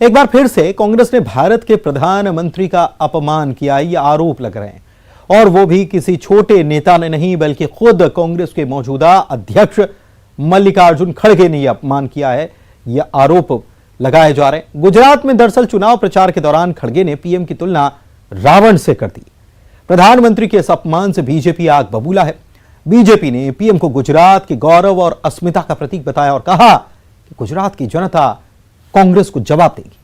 एक बार फिर से कांग्रेस ने भारत के प्रधानमंत्री का अपमान किया, ये आरोप लग रहे हैं, और वो भी किसी छोटे नेता ने नहीं बल्कि खुद कांग्रेस के मौजूदा अध्यक्ष मल्लिकार्जुन खड़गे ने यह अपमान किया है। यह आरोप लगाए जा रहे हैं। गुजरात में दरअसल चुनाव प्रचार के दौरान खड़गे ने पीएम की तुलना रावण से कर दी। प्रधानमंत्री के इस अपमान से बीजेपी आग बबूला है। बीजेपी ने पीएम को गुजरात के गौरव और अस्मिता का प्रतीक बताया और कहा कि गुजरात की जनता कांग्रेस को जवाब देगी।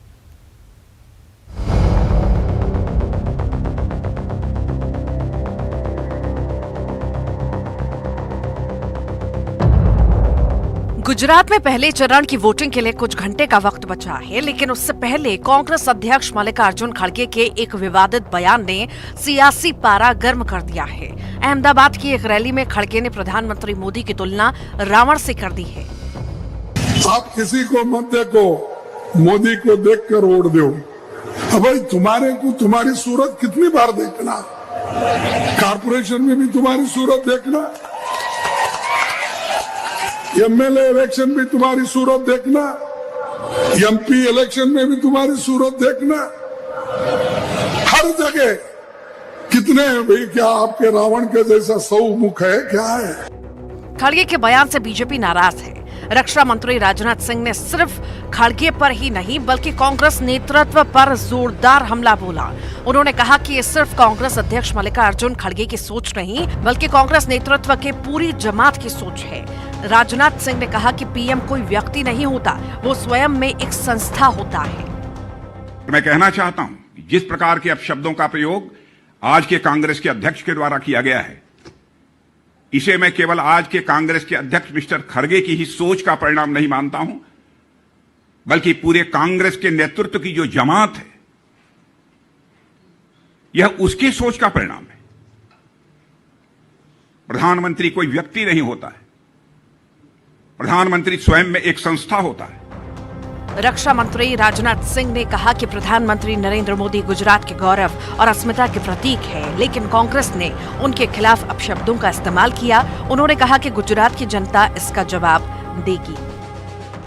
गुजरात में पहले चरण की वोटिंग के लिए कुछ घंटे का वक्त बचा है, लेकिन उससे पहले कांग्रेस अध्यक्ष मल्लिकार्जुन खड़गे के एक विवादित बयान ने सियासी पारा गर्म कर दिया है। अहमदाबाद की एक रैली में खड़गे ने प्रधानमंत्री मोदी की तुलना रावण से कर दी है। आप किसी को मत देखो, मोदी को देखकर वोट दो। अब भाई तुम्हारे को तुम्हारी सूरत कितनी बार देखना, कारपोरेशन में भी तुम्हारी सूरत देखना, एमएलए इलेक्शन भी तुम्हारी सूरत देखना, एमपी इलेक्शन में भी तुम्हारी सूरत देखना, हर जगह कितने हैं भाई? क्या आपके रावण के जैसा 100 मुख है क्या है? खड़गे के बयान से बीजेपी नाराज है। रक्षा मंत्री राजनाथ सिंह ने सिर्फ खड़गे पर ही नहीं बल्कि कांग्रेस नेतृत्व पर जोरदार हमला बोला। उन्होंने कहा कि ये सिर्फ कांग्रेस अध्यक्ष मल्लिकार्जुन खड़गे की सोच नहीं बल्कि कांग्रेस नेतृत्व के पूरी जमात की सोच है। राजनाथ सिंह ने कहा कि पीएम कोई व्यक्ति नहीं होता, वो स्वयं में एक संस्था होता है। मैं कहना चाहता हूं कि जिस प्रकार के अपशब्दों का प्रयोग आज के कांग्रेस के अध्यक्ष के द्वारा किया गया है, इसे मैं केवल आज के कांग्रेस के अध्यक्ष मिस्टर खड़गे की ही सोच का परिणाम नहीं मानता हूं, बल्कि पूरे कांग्रेस के नेतृत्व की जो जमात है, यह उसकी सोच का परिणाम है। प्रधानमंत्री कोई व्यक्ति नहीं होता है, प्रधानमंत्री स्वयं में एक संस्था होता है। रक्षा मंत्री राजनाथ सिंह ने कहा कि प्रधानमंत्री नरेंद्र मोदी गुजरात के गौरव और अस्मिता के प्रतीक है, लेकिन कांग्रेस ने उनके खिलाफ अपशब्दों का इस्तेमाल किया। उन्होंने कहा कि गुजरात की जनता इसका जवाब देगी।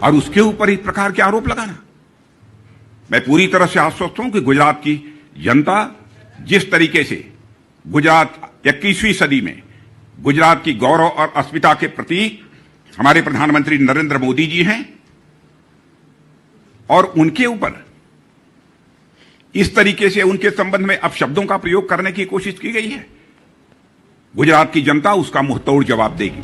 और उसके ऊपर इस प्रकार के आरोप लगाना, मैं पूरी तरह से आश्वस्त हूं कि गुजरात की जनता जिस तरीके से गुजरात 21वीं सदी में गुजरात की गौरव और अस्मिता के प्रतीक हमारे प्रधानमंत्री नरेंद्र मोदी जी हैं, और उनके ऊपर इस तरीके से उनके संबंध में अपशब्दों का प्रयोग करने की कोशिश की गई है, गुजरात की जनता उसका मुंहतोड़ जवाब देगी।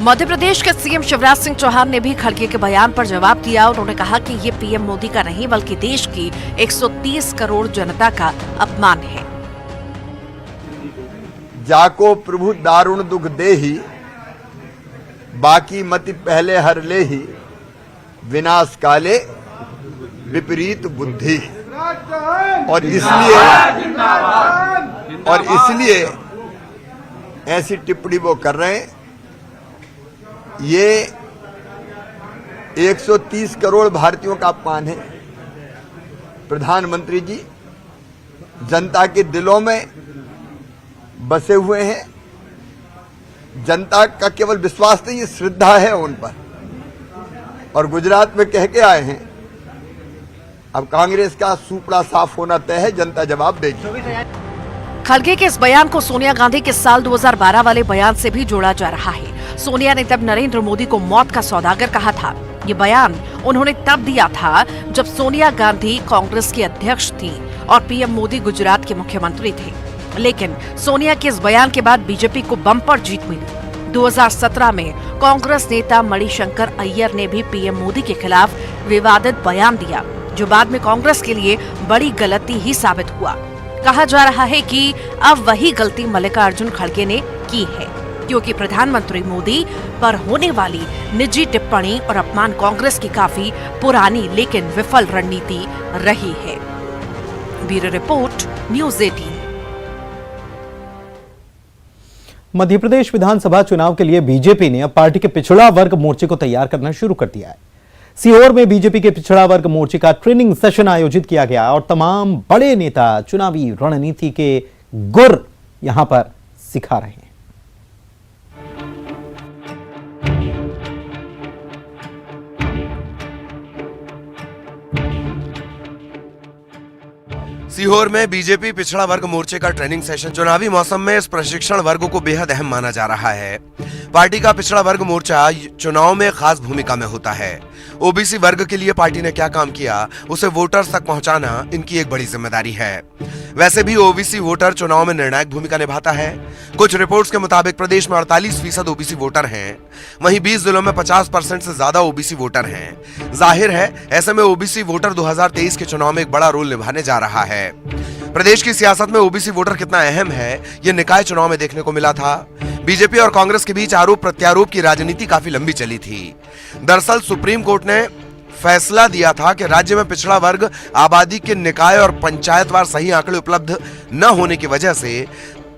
मध्य प्रदेश के सीएम शिवराज सिंह चौहान ने भी खड़गे के बयान पर जवाब दिया। उन्होंने कहा कि ये पीएम मोदी का नहीं बल्कि देश की 130 करोड़ जनता का अपमान है। जाको प्रभु दारुण दुख देही, बाकी मति पहले हर ले ही, विनाश काले विपरीत बुद्धि। और इसलिए ऐसी टिप्पणी वो कर रहे हैं। ये 130 करोड़ भारतीयों का अपमान है। प्रधानमंत्री जी जनता के दिलों में बसे हुए हैं। जनता का केवल विश्वास नहीं, ये श्रद्धा है उन पर, और गुजरात में कह के आए हैं। अब कांग्रेस का सुपड़ा साफ होना तय है, जनता जवाब देगी। खड़गे के इस बयान को सोनिया गांधी के साल 2012 वाले बयान से भी जोड़ा जा रहा है। सोनिया ने तब नरेंद्र मोदी को मौत का सौदागर कहा था। ये बयान उन्होंने तब दिया था जब सोनिया गांधी कांग्रेस की अध्यक्ष थी और पीएम मोदी गुजरात के मुख्यमंत्री थे। लेकिन सोनिया के इस बयान के बाद बीजेपी को बम्पर जीत मिली। 2017 में कांग्रेस नेता मणिशंकर अय्यर ने भी पीएम मोदी के खिलाफ विवादित बयान दिया, जो बाद में कांग्रेस के लिए बड़ी गलती ही साबित हुआ। कहा जा रहा है कि अब वही गलती मल्लिकार्जुन खड़गे ने की है, क्योंकि प्रधानमंत्री मोदी पर होने वाली निजी टिप्पणी और अपमान कांग्रेस की काफी पुरानी लेकिन विफल रणनीति रही है। Bureau report, news 18। Madhya Pradesh विधानसभा चुनाव के लिए बीजेपी ने अब पार्टी के पिछड़ा वर्ग मोर्चे को तैयार करना शुरू कर दिया है। सीहोर में बीजेपी के पिछड़ा वर्ग मोर्चे का ट्रेनिंग सेशन आयोजित किया गया और तमाम बड़े नेता चुनावी रणनीति के गुर यहां पर सिखा रहे हैं। सीहोर में बीजेपी पिछड़ा वर्ग मोर्चे का ट्रेनिंग सेशन। चुनावी मौसम में इस प्रशिक्षण वर्ग को बेहद अहम माना जा रहा है। पार्टी का पिछड़ा वर्ग मोर्चा चुनाव में खास भूमिका में होता है। ओबीसी वर्ग के लिए पार्टी ने क्या काम किया, उसे वोटर्स तक पहुंचाना इनकी एक बड़ी जिम्मेदारी है। वैसे भी ओबीसी वोटर चुनाव में निर्णायक भूमिका निभाता है। कुछ रिपोर्ट्स के मुताबिक प्रदेश में 48% ओबीसी वोटर हैं, वहीं 20 जिलों में 50% से ज्यादा ओबीसी वोटर हैं। जाहिर है ऐसे में ओबीसी वोटर 2023 के चुनाव में एक बड़ा रोल निभाने जा रहा है। प्रदेश की सियासत में ओबीसी वोटर कितना अहम है, ये निकाय चुनाव में देखने को मिला था। बीजेपी और कांग्रेस के बीच आरोप प्रत्यारोप की राजनीति काफी लंबी चली थी। दरअसल सुप्रीम कोर्ट ने फैसला दिया था कि राज्य में पिछड़ा वर्ग आबादी के निकाय और पंचायतवार सही आंकड़े उपलब्ध न होने की वजह से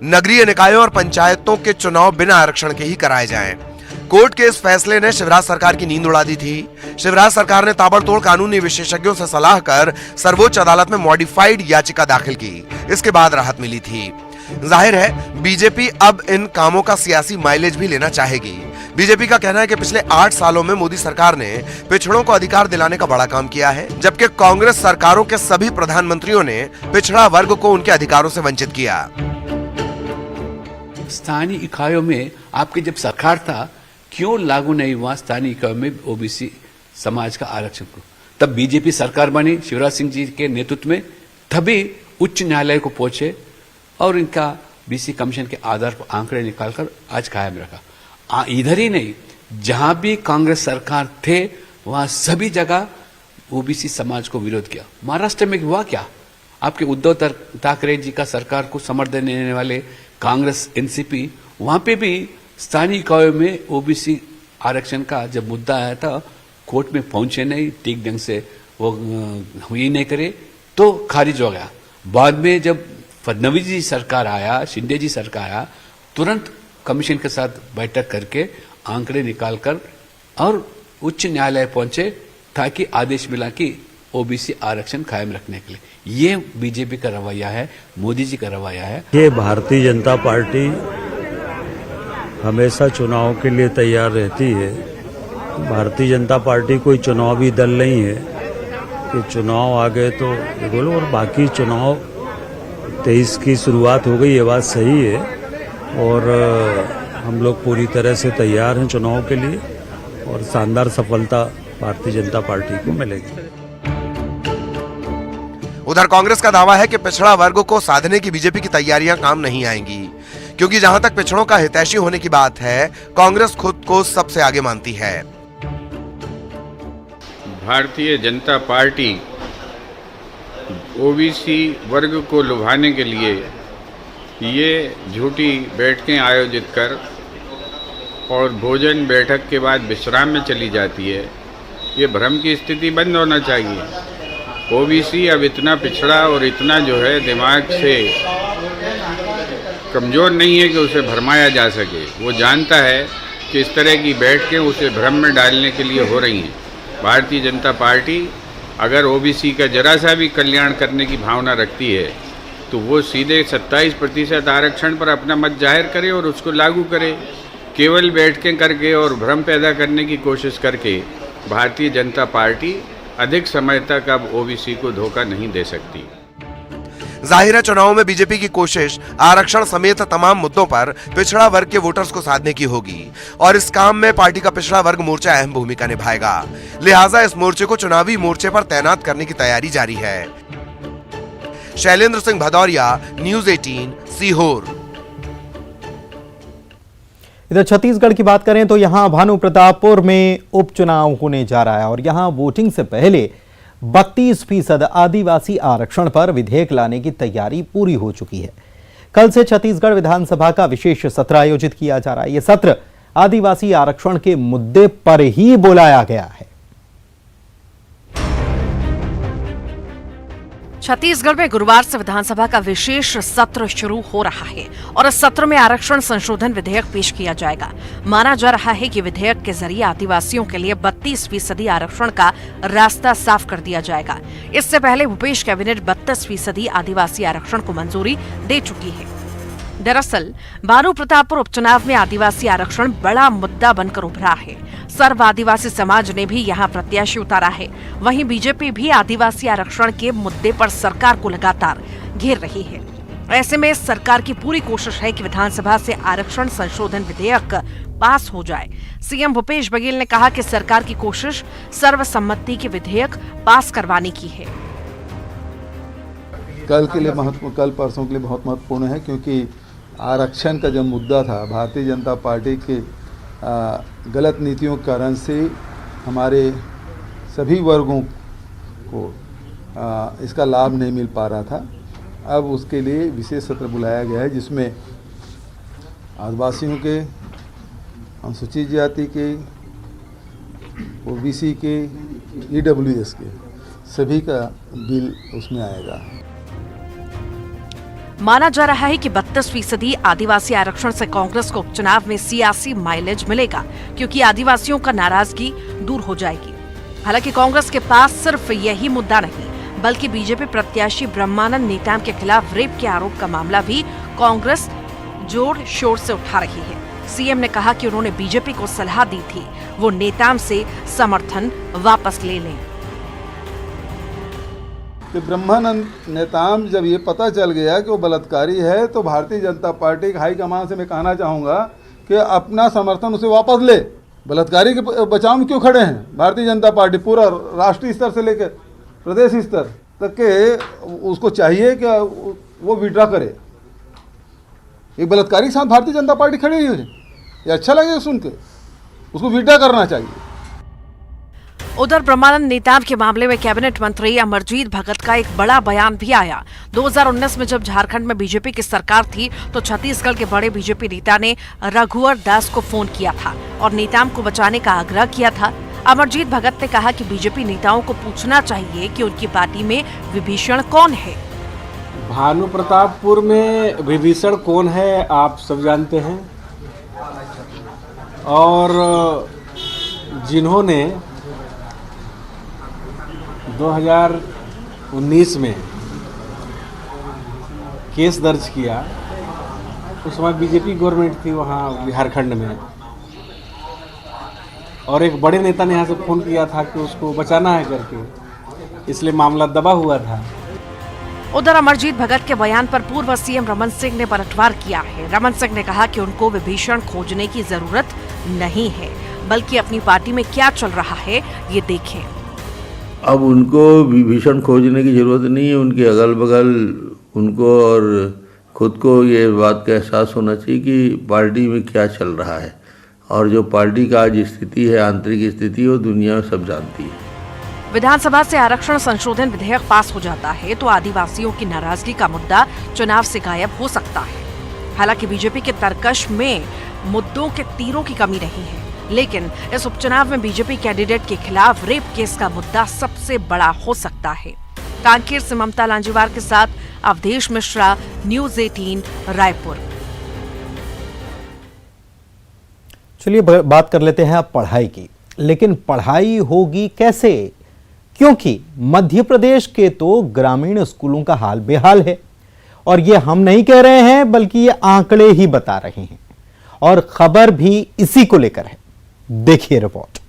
नगरीय निकायों और पंचायतों के चुनाव बिना आरक्षण के ही कराए जाएं। कोर्ट के इस फैसले ने शिवराज सरकार की नींद उड़ा दी थी। शिवराज सरकार ने ताबड़तोड़ कानूनी विशेषज्ञों से सलाह कर सर्वोच्च अदालत में मॉडिफाइड याचिका दाखिल की। इसके बाद राहत मिली थी। जाहिर है बीजेपी अब इन कामों का सियासी माइलेज भी लेना चाहेगी। बीजेपी का कहना है कि पिछले 8 सालों में मोदी सरकार ने पिछड़ों को अधिकार दिलाने का बड़ा काम किया है, जबकि कांग्रेस सरकारों के सभी प्रधानमंत्रियों ने पिछड़ा वर्ग को उनके अधिकारों से वंचित किया। स्थानीय इकाइयों में आपकी जब सरकार था, क्यों लागू नहीं हुआ स्थानीय इकाइयों में ओबीसी समाज का आरक्षण को? तब बीजेपी सरकार बनी शिवराज सिंह जी के नेतृत्व में, तभी उच्च न्यायालय को पहुंचे और इनका बीसी कमीशन के आधार पर आंकड़े निकालकर आज कायम रखा। इधर ही नहीं, जहां भी कांग्रेस सरकार थे वहां सभी जगह ओबीसी समाज को विरोध किया। महाराष्ट्र में हुआ क्या? आपके उद्धव ठाकरे जी का सरकार को समर्थन देने वाले कांग्रेस एनसीपी, वहां पे भी स्थानीय इकाइयों में ओबीसी आरक्षण का जब मुद्दा आया था, कोर्ट में पहुंचे नहीं, ठीक ढंग से वो हुई नहीं करे तो खारिज हो गया। बाद में जब फडणवीस जी सरकार आया, शिंदे जी सरकार आया, तुरंत कमीशन के साथ बैठक करके आंकड़े निकालकर और उच्च न्यायालय पहुंचे ताकि आदेश मिला कि ओबीसी आरक्षण कायम रखने के लिए। ये बीजेपी का रवैया है, मोदी जी का रवैया है। ये भारतीय जनता पार्टी हमेशा चुनाव के लिए तैयार रहती है। भारतीय जनता पार्टी कोई चुनावी दल नहीं है कि चुनाव आ गए तो बोलो, और बाकी चुनाव 23 की शुरुआत हो गई, ये बात सही है और हम लोग पूरी तरह से तैयार हैं चुनाव के लिए और शानदार सफलता भारतीय जनता पार्टी को मिलेगी। उधर कांग्रेस का दावा है कि पिछड़ा वर्ग को साधने की बीजेपी की तैयारियां काम नहीं आएंगी, क्योंकि जहां तक पिछड़ों का हितैषी होने की बात है, कांग्रेस खुद को सबसे आगे मानती है। भारतीय जनता पार्टी ओबीसी वर्ग को लुभाने के लिए ये झूठी बैठकें आयोजित कर और भोजन बैठक के बाद विश्राम में चली जाती है। ये भ्रम की स्थिति बंद होना चाहिए। ओबीसी अब इतना पिछड़ा और इतना जो है दिमाग से कमज़ोर नहीं है कि उसे भरमाया जा सके। वो जानता है कि इस तरह की बैठकें उसे भ्रम में डालने के लिए हो रही हैं। भारतीय जनता पार्टी अगर ओबीसी का जरा सा भी कल्याण करने की भावना रखती है तो वो सीधे 27% आरक्षण पर अपना मत जाहिर करे और उसको लागू करे। केवल बैठकें करके और भ्रम पैदा करने की कोशिश करके भारतीय जनता पार्टी अधिक समय तक अब ओबीसी को धोखा नहीं दे सकती। जाहिर है चुनाव में बीजेपी की कोशिश आरक्षण समेत तमाम मुद्दों पर पिछड़ा वर्ग के वोटर्स को साधने की होगी और इस काम में पार्टी का पिछड़ा वर्ग मोर्चा अहम भूमिका निभाएगा। लिहाजा इस मोर्चे को चुनावी मोर्चे पर तैनात करने की तैयारी जारी है। शैलेंद्र सिंह भदौरिया, न्यूज़ 18, सीहोर। इधर छत्तीसगढ़ की बात करें तो यहां भानुप्रतापपुर में उपचुनाव होने जा रहा है और यहां वोटिंग से पहले 32% आदिवासी आरक्षण पर विधेयक लाने की तैयारी पूरी हो चुकी है। कल से छत्तीसगढ़ विधानसभा का विशेष सत्र आयोजित किया जा रहा है। यह सत्र आदिवासी आरक्षण के मुद्दे पर ही बुलाया गया है। छत्तीसगढ़ में गुरुवार से विधानसभा का विशेष सत्र शुरू हो रहा है और इस सत्र में आरक्षण संशोधन विधेयक पेश किया जाएगा। माना जा रहा है कि विधेयक के जरिए आदिवासियों के लिए 32% आरक्षण का रास्ता साफ कर दिया जाएगा। इससे पहले भूपेश कैबिनेट 32% आदिवासी आरक्षण को मंजूरी दे चुकी है। दरअसल भानुप्रतापपुर उपचुनाव में आदिवासी आरक्षण बड़ा मुद्दा बनकर उभरा है। सर्व आदिवासी समाज ने भी यहां प्रत्याशी उतारा है। वहीं बीजेपी भी आदिवासी आरक्षण के मुद्दे पर सरकार को लगातार घेर रही है। ऐसे में सरकार की पूरी कोशिश है कि विधानसभा से आरक्षण संशोधन विधेयक पास हो जाए। सीएम भूपेश बघेल ने कहा कि सरकार की कोशिश सर्वसम्मति के विधेयक पास करवाने की है। कल के लिए कल परसों के लिए बहुत महत्वपूर्ण है, क्योंकि आरक्षण का जो मुद्दा था, भारतीय जनता पार्टी के गलत नीतियों के कारण से हमारे सभी वर्गों को इसका लाभ नहीं मिल पा रहा था। अब उसके लिए विशेष सत्र बुलाया गया है, जिसमें आदिवासियों के, अनुसूचित जाति के, ओबीसी के, ईडब्ल्यूएस के सभी का बिल उसमें आएगा। माना जा रहा है कि 32% आदिवासी आरक्षण से कांग्रेस को उपचुनाव में सियासी माइलेज मिलेगा, क्योंकि आदिवासियों का नाराजगी दूर हो जाएगी। हालांकि कांग्रेस के पास सिर्फ यही मुद्दा नहीं, बल्कि बीजेपी प्रत्याशी ब्रह्मानंद नेताम के खिलाफ रेप के आरोप का मामला भी कांग्रेस जोर शोर से उठा रही है। सीएम ने कहा कि उन्होंने बीजेपी को सलाह दी थी वो नेताम से समर्थन वापस ले लें। कि ब्रह्मानंद नेताम जब ये पता चल गया कि वो बलात्कारी है, तो भारतीय जनता पार्टी के हाईकमान से मैं कहना चाहूँगा कि अपना समर्थन उसे वापस ले। बलात्कारी के बचाव में क्यों खड़े हैं? भारतीय जनता पार्टी पूरा राष्ट्रीय स्तर से लेकर प्रदेश स्तर तक के उसको चाहिए कि वो विड्रा करे। एक बलात्कारी के साथ भारतीय जनता पार्टी खड़ी हुई है, ये अच्छा लगेगा सुन के, उसको विड्रा करना चाहिए। उधर ब्रह्मानंद नेताम के मामले में कैबिनेट मंत्री अमरजीत भगत का एक बड़ा बयान भी आया। 2019 में जब झारखंड में बीजेपी की सरकार थी, तो छत्तीसगढ़ के बड़े बीजेपी नेता ने रघुवर दास को फोन किया था और नेताम को बचाने का आग्रह किया था। अमरजीत भगत ने कहा कि बीजेपी नेताओं को पूछना चाहिए कि उनकी पार्टी में विभीषण कौन है। भानु प्रतापपुर में विभीषण कौन है आप सब जानते हैं, और जिन्होंने 2019 में केस दर्ज किया, उस समय बीजेपी गवर्नमेंट थी वहाँ झारखंड में, और एक बड़े नेता ने यहाँ से फोन किया था कि उसको बचाना है करके, इसलिए मामला दबा हुआ था। उधर अमरजीत भगत के बयान पर पूर्व सीएम रमन सिंह ने पलटवार किया है। रमन सिंह ने कहा कि उनको विभीषण खोजने की जरूरत नहीं है, बल्कि अपनी पार्टी में क्या चल रहा है ये देखें। अब उनको विभीषण खोजने की जरूरत नहीं है, उनके अगल बगल उनको और खुद को ये बात का एहसास होना चाहिए कि पार्टी में क्या चल रहा है, और जो पार्टी का आज स्थिति है, आंतरिक स्थिति, वो दुनिया में सब जानती है। विधानसभा से आरक्षण संशोधन विधेयक पास हो जाता है तो आदिवासियों की नाराजगी का मुद्दा चुनाव से गायब हो सकता है। हालांकि बीजेपी के तर्कश में मुद्दों के तीरों की कमी नहीं है, लेकिन इस उपचुनाव में बीजेपी कैंडिडेट के खिलाफ रेप केस का मुद्दा सबसे बड़ा हो सकता है। कांकेर से ममता लांजीवार के साथ अवधेश मिश्रा, न्यूज़ 18 रायपुर। चलिए बात कर लेते हैं अब पढ़ाई की। लेकिन पढ़ाई होगी कैसे? क्योंकि मध्य प्रदेश के तो ग्रामीण स्कूलों का हाल बेहाल है, और ये हम नहीं कह रहे हैं बल्कि ये आंकड़े ही बता रहे हैं, और खबर भी इसी को लेकर है। देखिए रिपोर्ट।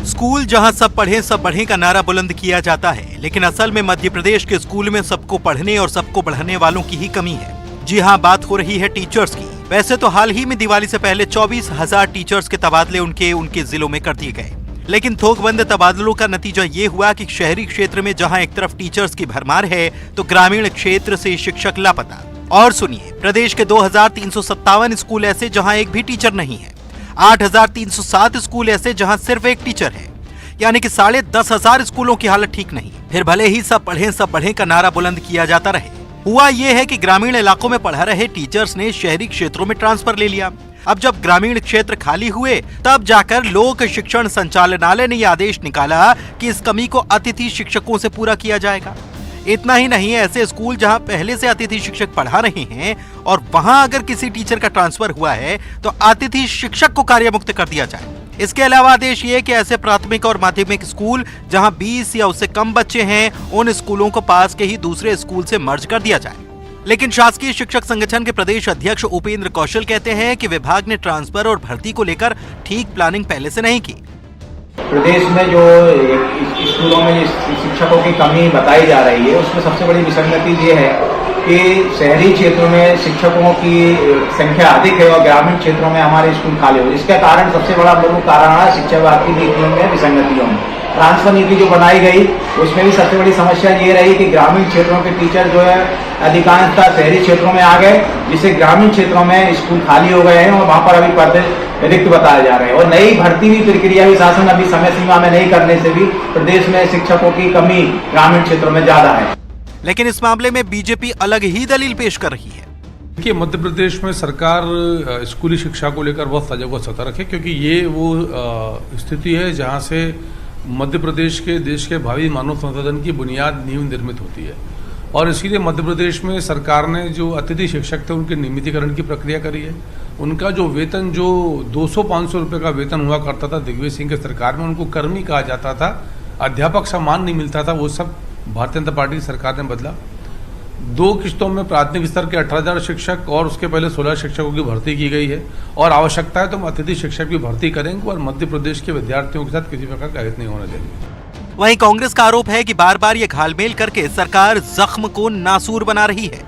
स्कूल जहां सब पढ़ें का नारा बुलंद किया जाता है, लेकिन असल में मध्य प्रदेश के स्कूल में सबको पढ़ने और सबको बढ़ाने वालों की ही कमी है। जी हां, बात हो रही है टीचर्स की। वैसे तो हाल ही में दिवाली से पहले 24,000 टीचर्स के तबादले उनके जिलों में कर दिए गए, लेकिन थोकबंद तबादलों का नतीजा ये हुआ कि शहरी क्षेत्र में जहां एक तरफ टीचर्स की भरमार है, तो ग्रामीण क्षेत्र से शिक्षक लापता। और सुनिए, प्रदेश के 2,357 स्कूल ऐसे जहां एक भी टीचर नहीं है, 8,307 स्कूल ऐसे जहां सिर्फ एक टीचर है, यानी कि 10,500 स्कूलों की हालत ठीक नहीं। फिर भले ही सब पढ़ें का नारा बुलंद किया जाता रहे, हुआ ये है कि ग्रामीण इलाकों में पढ़ा रहे टीचर्स ने शहरी क्षेत्रों में ट्रांसफर ले लिया। अब जब ग्रामीण क्षेत्र खाली हुए, तब जाकर लोक शिक्षण संचालनालय ने यह आदेश निकाला कि इस कमी को अतिथि शिक्षकों से पूरा किया जाएगा। इतना ही नहीं, ऐसे स्कूल जहां पहले से अतिथि शिक्षक पढ़ा रहे हैं और वहां अगर किसी टीचर का ट्रांसफर हुआ है, तो अतिथि शिक्षक को कार्यमुक्त कर दिया जाए। इसके अलावा आदेश ये कि ऐसे प्राथमिक और माध्यमिक स्कूल जहां 20 या उससे कम बच्चे हैं, उन स्कूलों को पास के ही दूसरे स्कूल से मर्ज कर दिया जाए। लेकिन शासकीय शिक्षक संगठन के प्रदेश अध्यक्ष उपेंद्र कौशल कहते हैं कि विभाग ने ट्रांसफर और भर्ती को लेकर ठीक प्लानिंग पहले से नहीं की। प्रदेश में जो स्कूलों में शिक्षकों की कमी बताई जा रही है, उसमें सबसे बड़ी विसंगति ये है कि शहरी क्षेत्रों में शिक्षकों की संख्या अधिक है और ग्रामीण क्षेत्रों में हमारे स्कूल खाली हो। इसका कारण सबसे बड़ा प्रमुख कारण है शिक्षा विभाग की नीतियों में विसंगतियों में। ट्रांसफर नीति जो बनाई गई उसमें भी सबसे बड़ी समस्या ये रही कि ग्रामीण क्षेत्रों के टीचर जो है अधिकांशतः शहरी क्षेत्रों में आ गए, जिससे ग्रामीण क्षेत्रों में स्कूल खाली हो गए हैं और वहां पर अभी पद रिक्त बताए जा रहे हैं। और नई भर्ती भी प्रक्रिया भी शासन अभी समय सीमा में नहीं करने से भी प्रदेश में शिक्षकों की कमी ग्रामीण क्षेत्रों में ज्यादा है। लेकिन इस मामले में बीजेपी अलग ही दलील पेश कर रही है। देखिए, मध्य प्रदेश में सरकार स्कूली शिक्षा को लेकर बहुत सजग व सतर्क है, क्योंकि ये वो स्थिति है जहां से मध्य प्रदेश के देश के भावी मानव संसाधन की बुनियाद नींव निर्मित होती है। और इसीलिए मध्य प्रदेश में सरकार ने जो अतिथि शिक्षक थे उनके नियमितीकरण की प्रक्रिया करी है। उनका जो वेतन जो 200-500 रुपये का वेतन हुआ करता था दिग्विजय सिंह की सरकार में, उनको कर्मी कहा जाता था, अध्यापक सम्मान नहीं मिलता था, वो सब भारतीय जनता पार्टी की सरकार ने बदला। 2 किस्तों में प्राथमिक स्तर के 18,000 शिक्षक और उसके पहले 16 शिक्षकों की भर्ती की गई है और आवश्यकता है तो हम अतिथि शिक्षक की भर्ती करेंगे और मध्य प्रदेश के विद्यार्थियों के साथ किसी प्रकार का हित नहीं होने देंगे। वहीं कांग्रेस का आरोप है कि बार बार ये घालमेल करके सरकार जख्म को नासूर बना रही है।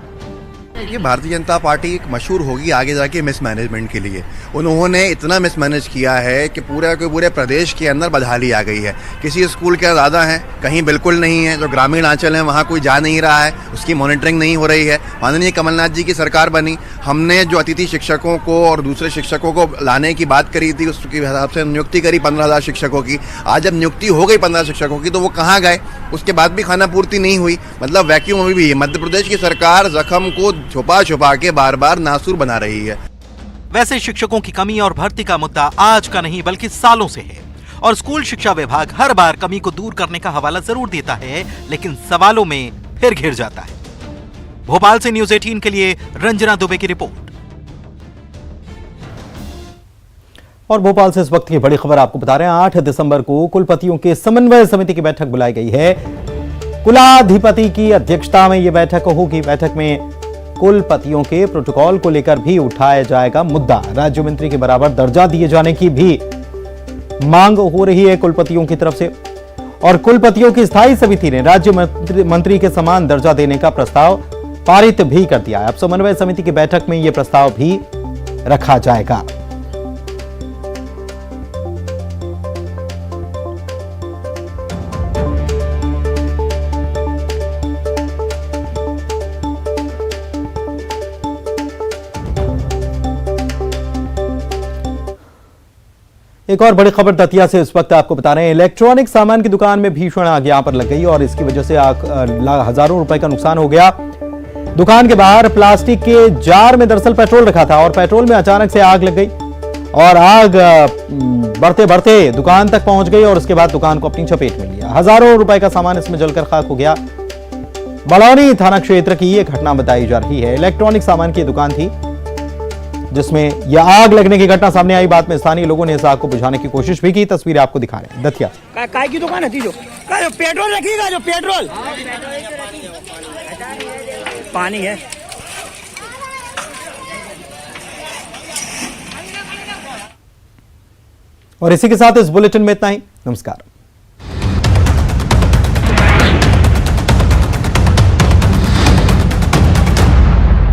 ये भारतीय जनता पार्टी एक मशहूर होगी आगे जाके मिसमैनेजमेंट के लिए। उन्होंने इतना मिसमैनेज किया है कि पूरे के पूरे प्रदेश के अंदर बदहाली आ गई है। किसी स्कूल के ज़्यादा हैं, कहीं बिल्कुल नहीं है। जो ग्रामीण अंचल है वहाँ कोई जा नहीं रहा है, उसकी मॉनिटरिंग नहीं हो रही है। माननीय कमलनाथ जी की सरकार बनी, हमने जो अतिथि शिक्षकों को और दूसरे शिक्षकों को लाने की बात करी थी उसके हिसाब से नियुक्ति करी 15,000 शिक्षकों की। आज जब नियुक्ति हो गई 15 शिक्षकों की तो वो कहाँ गए? उसके बाद भी खाना पूर्ति नहीं हुई। मतलब वैक्यूम अभी भी है। मध्य प्रदेश की सरकार जख्म को छुपा छुपा के बार बार नासूर बना रही है। वैसे शिक्षकों की कमी और भर्ती का मुद्दा आज का नहीं बल्कि सालों से है और स्कूल शिक्षा विभाग हर बार कमी को दूर करने का हवाला जरूर देता है, लेकिन सवालों में फिर घिर जाता है। भोपाल से न्यूज़ 18 के लिए रंजना दुबे की रिपोर्ट। और भोपाल से इस वक्त की बड़ी खबर आपको बता रहे हैं। 8 दिसंबर को कुलपतियों के समन्वय समिति की बैठक बुलाई गई है। कुलाधिपति की अध्यक्षता में यह बैठक होगी। बैठक में कुलपतियों के प्रोटोकॉल को लेकर भी उठाया जाएगा मुद्दा। राज्य मंत्री के बराबर दर्जा दिए जाने की भी मांग हो रही है कुलपतियों की तरफ से। और कुलपतियों की स्थायी समिति ने राज्य मंत्री के समान दर्जा देने का प्रस्ताव पारित भी कर दिया है। अब समन्वय समिति की बैठक में यह प्रस्ताव भी रखा जाएगा। एक और बड़ी खबर दतिया से इस वक्त आपको बता रहे हैं। इलेक्ट्रॉनिक सामान की दुकान में भीषण आग यहां पर लग गई और इसकी वजह से हजारों रुपए का नुकसान हो गया। दुकान के बाहर प्लास्टिक के जार में दरअसल पेट्रोल रखा था और पेट्रोल में अचानक से आग लग गई और आग बढ़ते बढ़ते दुकान तक पहुंच गई और उसके बाद दुकान को अपनी चपेट में लिया। हजारों रुपए का सामान इसमें जलकर खाक हो गया। बलौनी थाना क्षेत्र की यह घटना बताई जा रही है। इलेक्ट्रॉनिक सामान की दुकान थी जिसमें यह आग लगने की घटना सामने आई। बाद में स्थानीय लोगों ने इस आग को बुझाने की कोशिश भी की। तस्वीरें आपको दिखा रहे हैं दतिया। काय की दुकान है जो पेट्रोल रखिएगा, जो पेट्रोल पानी है। और इसी के साथ इस बुलेटिन में इतना ही। नमस्कार।